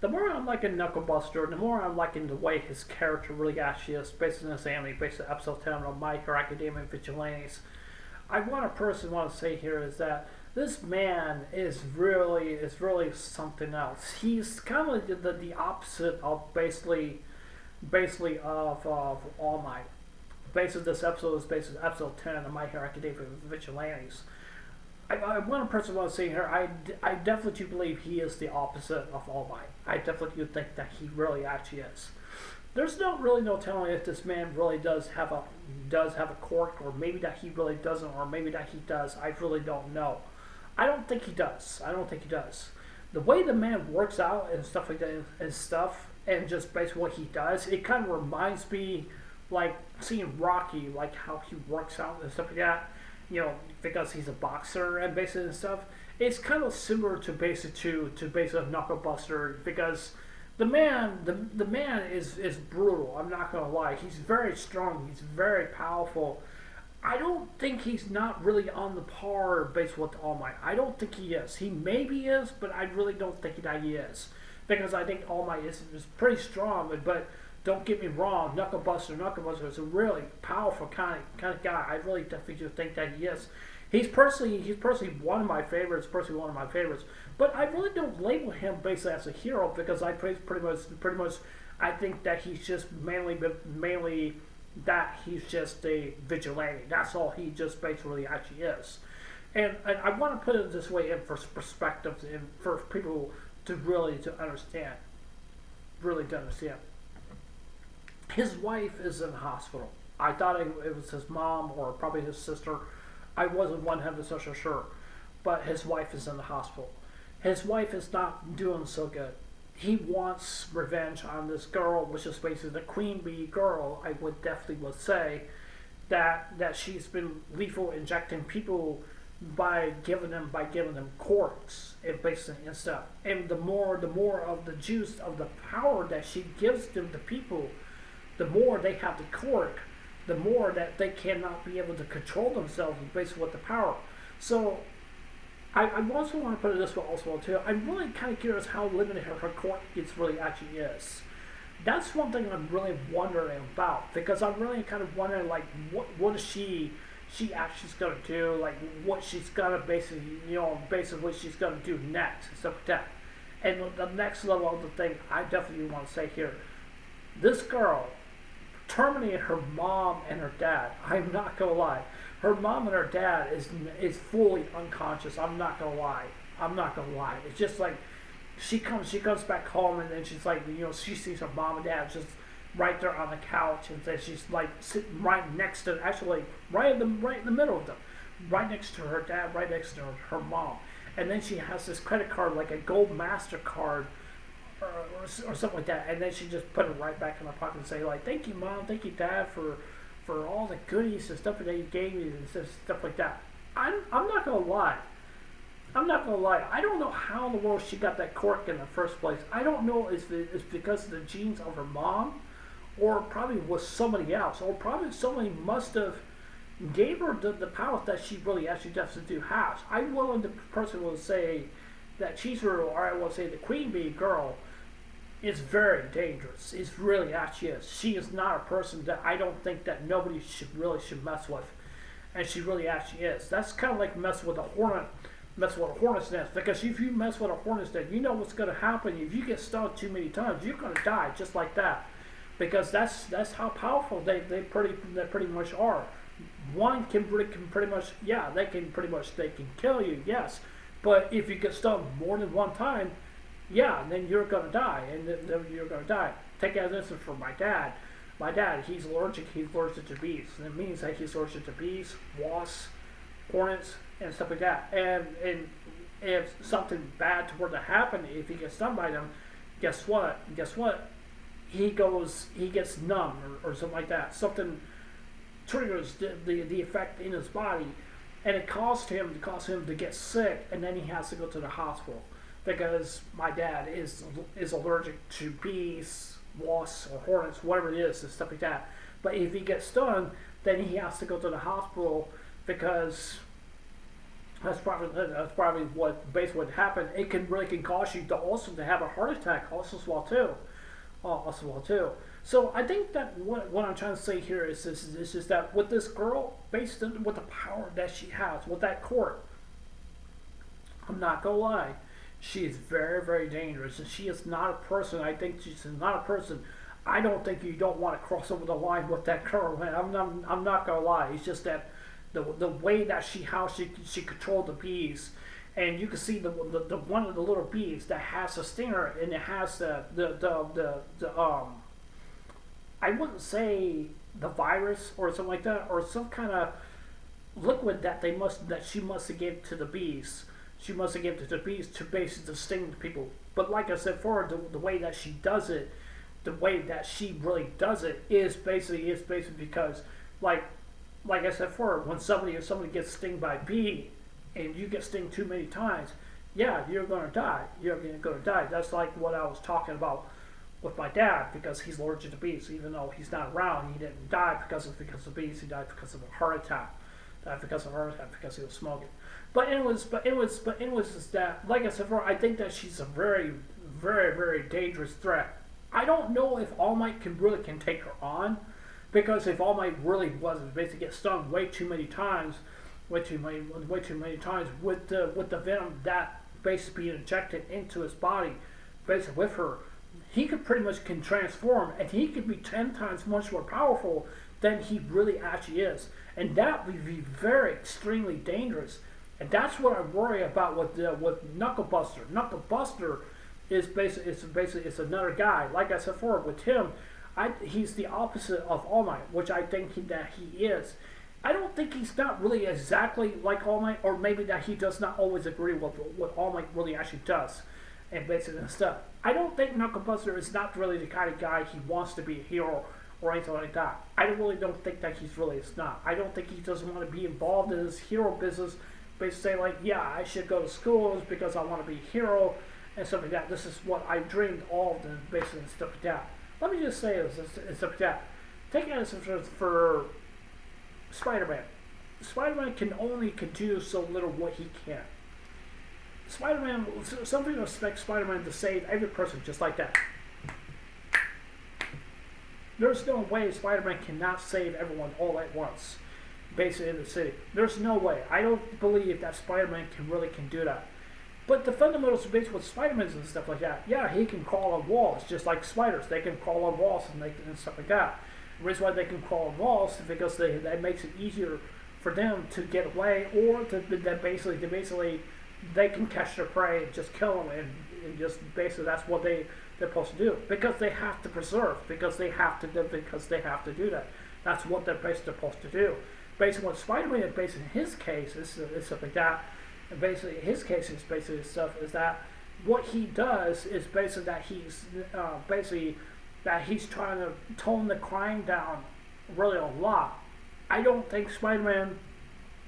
the more I'm liking Knuckle Buster, the more I'm liking the way his character really actually is, based on his anime, based on episode 10 of My Hero Academia Vigilantes. I want to personally want to say here is that this man is really something else. He's kind of like the opposite of basically of All Might. Basically, this episode is based on episode 10 of My Hero Academia Vigilantes. I want to personally want to say here, I definitely do believe he is the opposite of All Might. I definitely do think that he really actually is. There's no telling if this man really does have a quirk, or maybe that he really doesn't, or maybe that he does. I really don't know. I don't think he does. I don't think he does. The way the man works out and stuff like that and just basically what he does, it kind of reminds me like seeing Rocky, like how he works out and stuff like that. Because he's a boxer and basically and stuff. It's kind of similar to basically Knuckle Buster, because the man is brutal. I'm not gonna lie. He's very strong. He's very powerful. I don't think he's not really on the par based with All Might. I don't think he is. He maybe is, but I really don't think that he is, because I think All Might is pretty strong. But don't get me wrong, Knuckle Buster is a really powerful kind of guy. I really definitely do think that he is. He's personally one of my favorites. But I really don't label him basically as a hero, because I pretty much I think that he's just mainly that he's just a vigilante. That's all he just basically actually is. And I want to put it this way in for perspective and for people to really to understand. Really to understand. His wife is in the hospital. I thought it was his mom or probably his sister. I wasn't 100% sure. But his wife is in the hospital. His wife is not doing so good. He wants revenge on this girl, which is basically the queen bee girl. I would say that she's been lethal injecting people by giving them corks and basically and stuff. And the more of the juice of the power that she gives them to people, the more they have the cork, the more that they cannot be able to control themselves based with the power. So I also want to put it this way also too. I'm really kind of curious how limited her cork gets really actually is. That's one thing I'm really wondering about, because I'm really kind of wondering like what is she actually gonna do, like what she's gonna basically what she's gonna do next and stuff like that. And the next level of the thing I definitely want to say here, this girl terminated her mom and her dad. I'm not gonna lie. Her mom and her dad is fully unconscious. I'm not gonna lie. It's just like she comes back home, and then she's like, she sees her mom and dad just right there on the couch, and then she's like sitting right next to, actually right in the middle of them, right next to her dad, right next to her mom. And then she has this credit card, like a gold MasterCard or something like that, and then she just put it right back in her pocket and say like, thank you mom, thank you dad for all the goodies and stuff that you gave me and stuff like that. I'm not gonna lie. I don't know how in the world she got that cork in the first place. I don't know if it's because of the genes of her mom, or probably was somebody else, or probably somebody must have gave her the power that she really actually definitely do have. I'm willing to personally say that she's her, or I will say the queen bee girl, is very dangerous. It's really actually is. She is not a person that I don't think that nobody should mess with, and she really actually is. That's kind of like messing with a hornet's nest. Because if you mess with a hornet's nest, you know what's going to happen. If you get stung too many times, you're going to die just like that. Because that's how powerful they pretty much are. One can pretty much, yeah, they can kill you, yes. But if you get stung more than one time, yeah, then you're gonna die, and then you're gonna die. Take as instance for my dad. My dad, he's allergic to bees. And it means that he's allergic to bees, wasps, hornets, and stuff like that. And if something bad were to happen, if he gets stung by them, guess what? He gets numb or something like that. Something triggers the effect in his body, and it caused him to get sick, and then he has to go to the hospital. Because my dad is allergic to bees, wasps, or hornets, whatever it is, and stuff like that. But if he gets stung, then he has to go to the hospital, because That's probably what basically what happened. It can cause you to also to have a heart attack also as well too. So I think that what I'm trying to say here is just that with this girl, based on with the power that she has with that court, I'm not gonna lie, she is very very dangerous, and she is not a person. I think she's not a person. I don't think you don't want to cross over the line with that girl, man. I'm not gonna lie. It's just that the way that she controlled the bees, and you can see the one of the little bees that has a stinger, and it has the I wouldn't say the virus or something like that, or some kind of liquid that she must have given to the bees. She must have given to the bees to basically sting people. But like I said before, the way that she does it, the way that she really does it is basically because like I said before, when somebody gets stung by a bee, and you get stung too many times, yeah, you're gonna die. You're gonna die. That's like what I was talking about with my dad, because he's allergic to bees. Even though he's not around, he didn't die because of bees. He died because of a heart attack. Died because of a heart attack because he was smoking. But it was just that, like I said before, I think that she's a very, very, very dangerous threat. I don't know if All Might can take her on, because if All Might really wasn't basically get stung way too many times with the venom that basically being injected into his body, basically with her, he could pretty much can transform, and he could be 10 times much more powerful than he really actually is, and that would be very extremely dangerous. And that's what I worry about with Knuckle Buster. Knuckle Buster is basically it's another guy. Like I said before, with him, he's the opposite of All Might, which I think that he is. I don't think he's not really exactly like All Might, or maybe that he does not always agree with what All Might really actually does, and basically and stuff. I don't think Knuckle Buster is not really the kind of guy he wants to be a hero or anything like that. I really don't think that he's really is not. I don't think he doesn't want to be involved in this hero business. Basically say like, yeah, I should go to school because I want to be a hero and stuff like that. This is what I dreamed of, and basically and stuff like that. Let me just say this and stuff like that. Take an instance for Spider-Man. Spider-Man can do so little what he can. Spider-Man, some people expect Spider-Man to save every person just like that. There's no way Spider-Man cannot save everyone all at once, basically in the city. There's no way. I don't believe that Spider-Man can do that. But the fundamentals of basically with Spider-Man and stuff like that, yeah, he can crawl on walls just like spiders. They can crawl on walls and stuff like that. The reason why they can crawl on walls is because that makes it easier for them to get away, or that basically they can catch their prey and just kill them, and just basically that's what they're supposed to do, because they have to preserve, because they have to do that. That's what they're basically supposed to do. Basically, what Spider-Man, basically in his case, is stuff like that. And basically, his case is basically stuff is that what he does is basically that he's trying to tone the crime down really a lot. I don't think Spider-Man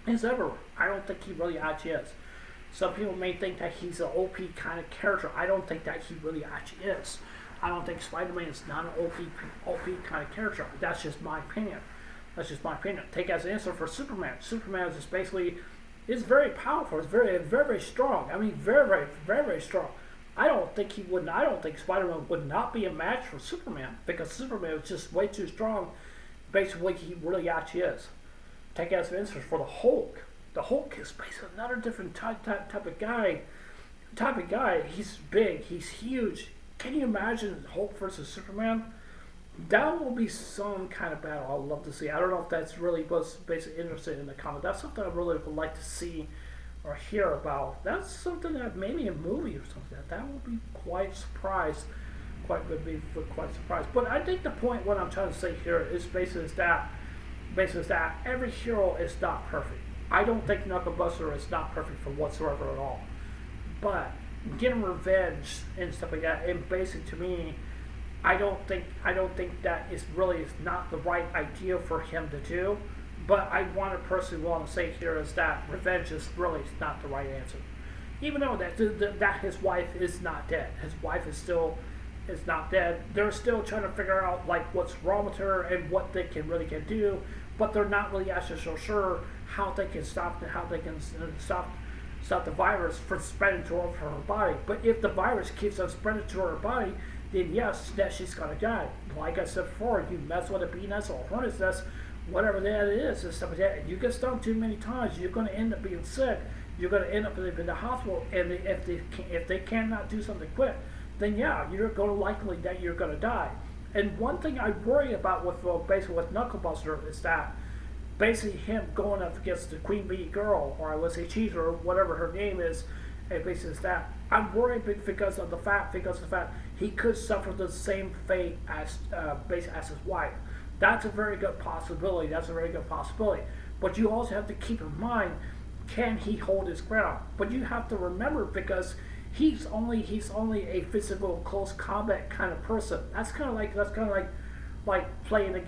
is everywhere. I don't think he really actually is. Some people may think that he's an OP kind of character. I don't think that he really actually is. I don't think Spider-Man is not an OP kind of character. That's just my opinion. Take as an answer for Superman. Superman is just basically is very powerful. It's very, very, very strong. I mean, very, very, very, very strong. I don't think Spider-Man would not be a match for Superman, because Superman is just way too strong. Basically, he really actually is. Take as an answer for the Hulk. The Hulk is basically another different type of guy. He's big. He's huge. Can you imagine Hulk versus Superman? That will be some kind of battle I'd love to see. I don't know if that's really what's basically interesting in the comic. That's something I really would like to see or hear about. That's something that maybe a movie or something. That would be quite surprised. Quite surprised. But I think the point what I'm trying to say here is basically that every hero is not perfect. I don't think Knuckle Buster is not perfect for whatsoever at all. But getting revenge and stuff like that, and basically to me, I don't think that is not the right idea for him to do. But I want to say here is that revenge is really not the right answer. Even though that his wife is not dead, his wife is not dead. They're still trying to figure out like what's wrong with her and what they can do. But they're not really actually so sure how they can stop stop the virus from spreading to her body. But if the virus keeps on spreading to her body, then yes, that she's gonna die. Like I said before, you mess with a bee nest or a hornet's nest, whatever that is, and stuff like that, and you get stung too many times, you're gonna end up being sick. You're gonna end up in the hospital, and if they cannot do something quick, then yeah, you're gonna likely that you're gonna die. And one thing I worry about with basically with Knucklebuster is that basically him going up against the Queen Bee girl, or let's say Cheeser, or whatever her name is, and basically is that I'm worried because of the fact he could suffer the same fate as basically as his wife. That's a very good possibility. But you also have to keep in mind, can he hold his ground? But you have to remember, because he's only a physical close combat kind of person. That's kind of like playing a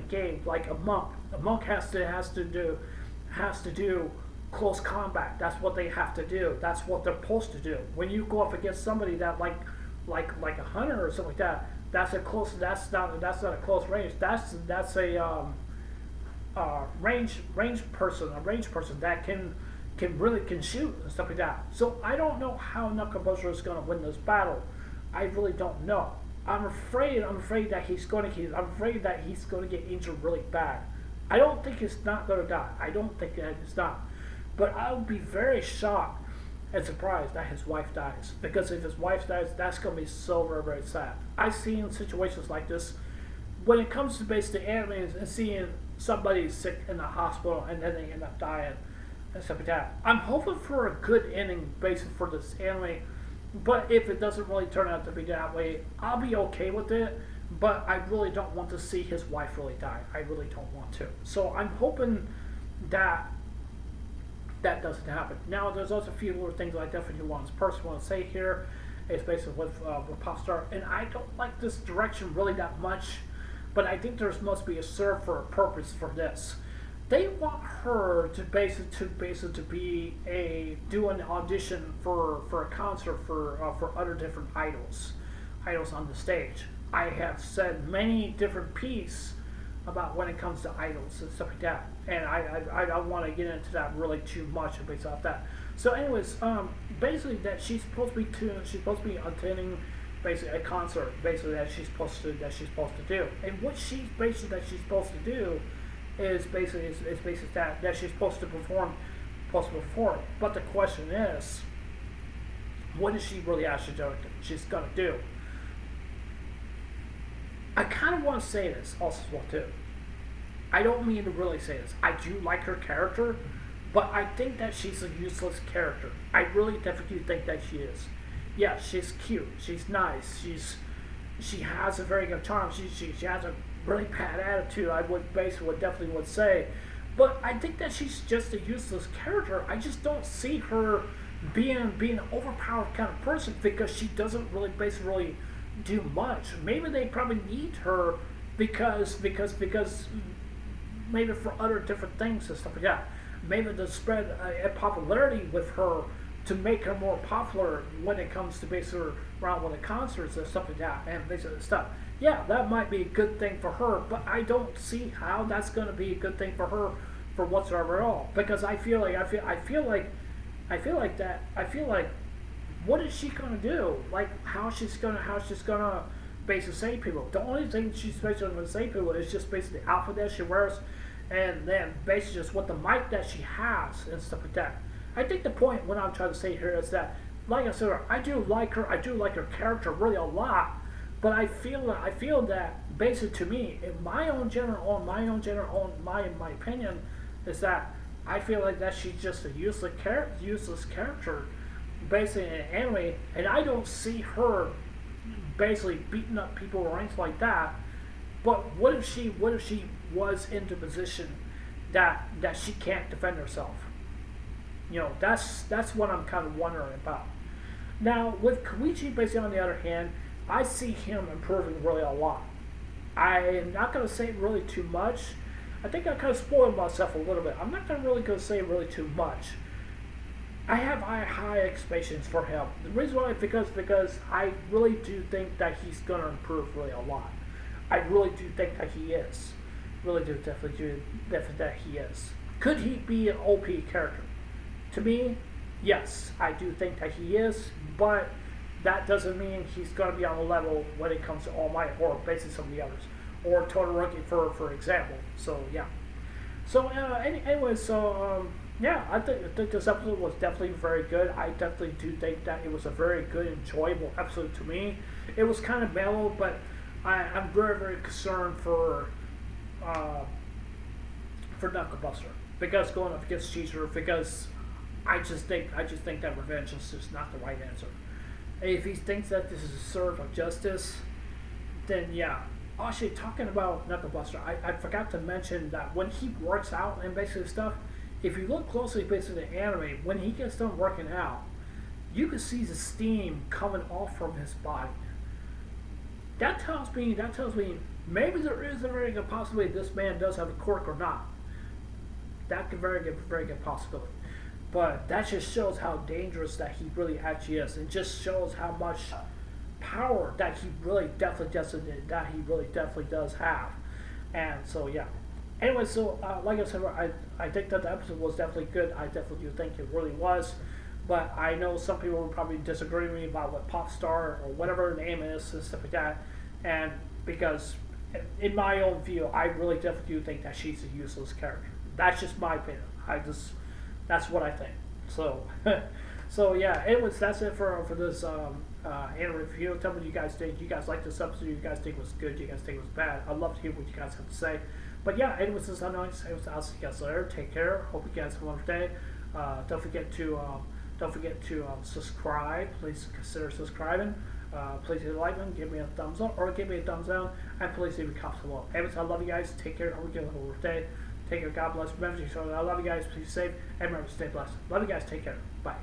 game like a monk. A monk has to do close combat. That's what they have to do. That's what they're supposed to do. When you go up against somebody that like a hunter or something like that, that's not a close range. That's a range person that can shoot and stuff like that. So I don't know how Knucklebuster is going to win this battle. I really don't know. I'm afraid that he's going to get injured really bad. I don't think he's not going to die. I don't think that he's not. But I would be very shocked and surprised that his wife dies. Because if his wife dies, that's going to be so very, very sad. I've seen situations like this when it comes to basically animes and seeing somebody sick in the hospital and then they end up dying and stuff like that. I'm hoping for a good ending basically for this anime, but if it doesn't really turn out to be that way, I'll be okay with it. But I really don't want to see his wife really die. I really don't want to. So I'm hoping that that doesn't happen. Now, there's also a few little things I definitely want to say here. It's basically with Popstar, and I don't like this direction really that much, but I think there's must be a serve for a purpose for this. They want her to basically do an audition for a concert for other different idols on the stage. I have said many different pieces about when it comes to idols and stuff like that, and I don't want to get into that really too much based off that. So, anyways, basically that she's supposed to be attending basically a concert, basically that she's supposed to do, and what she's supposed to do is basically that she's supposed to perform. But the question is, what is she really actually doing? She's gonna do. I kind of want to say this also as well too. I don't mean to really say this. I do like her character, but I think that she's a useless character. I really definitely think that she is. Yeah, she's cute. She's nice. She has a very good charm. She has a really bad attitude. I would definitely say, but I think that she's just a useless character. I just don't see her being an overpowered kind of person because she doesn't really basically do much. Maybe they probably need her because maybe for other different things and stuff like that. Maybe to spread a popularity with her to make her more popular when it comes to basically around with the concerts and stuff like that and basically stuff. Yeah, that might be a good thing for her, but I don't see how that's going to be a good thing for her for whatsoever at all. Because I feel like what is she gonna do? Like how she's gonna basically save people? The only thing she's basically gonna save people is just basically the outfit that she wears, and then basically just what the mic that she has and stuff like that. I think the point what I'm trying to say here is that, like I said, I do like her character really a lot, but I feel that basically to me, in my opinion, is that I feel like that she's just a useless character. Basically in an anime, and I don't see her basically beating up people or anything like that. But what if she was into a position that she can't defend herself? You know, that's what I'm kind of wondering about. Now with Koichi, basically on the other hand, I see him improving really a lot. I'm not going to say really too much. I think I kind of spoiled myself a little bit. I'm not going to say really too much. I have high expectations for him. The reason why is because I really do think that he's going to improve really a lot. I really do think that he is. Really do definitely that he is. Could he be an OP character? To me, yes, I do think that he is, but that doesn't mean he's going to be on the level when it comes to All Might or basically some of the others, or Total Rookie for example. So yeah. So anyway, yeah, I think this episode was definitely very good. I definitely do think that it was a very good, enjoyable episode to me. It was kind of mellow, but I'm very, very concerned for Knuckle Buster because going up against Caesar, because I just think that revenge is just not the right answer. If he thinks that this is a serve of justice, then yeah. Actually, talking about Knuckle Buster, I forgot to mention that when he works out and basically stuff, if you look closely basically at the anime, when he gets done working out, you can see the steam coming off from his body. That tells me maybe there is a very good possibility this man does have a quirk or not. That could very good possibility. But that just shows how dangerous that he really actually is. It just shows how much power that he really definitely does have. And so yeah. Anyway, so like I said, I think that the episode was definitely good. I definitely do think it really was. But I know some people will probably disagree with me about what pop star or whatever her name is and stuff like that. And because in my own view, I really definitely do think that she's a useless character. That's just my opinion. That's what I think. So, so yeah. Anyways, that's it for this anime review. Tell me what you guys think. You guys like this episode? You guys think it was good? You guys think it was bad? I'd love to hear what you guys have to say. But yeah, anyways, this is Unknown. I'll see you guys later. Take care. Hope you guys have a wonderful day. Don't forget to subscribe. Please consider subscribing. Please hit the like button, give me a thumbs up, or give me a thumbs down, and please leave a comment below. Anyways, I love you guys. Take care. Hope you have a wonderful day. Take care. God bless. Remember, I love you guys. Please be safe. And remember, stay blessed. Love you guys. Take care. Bye.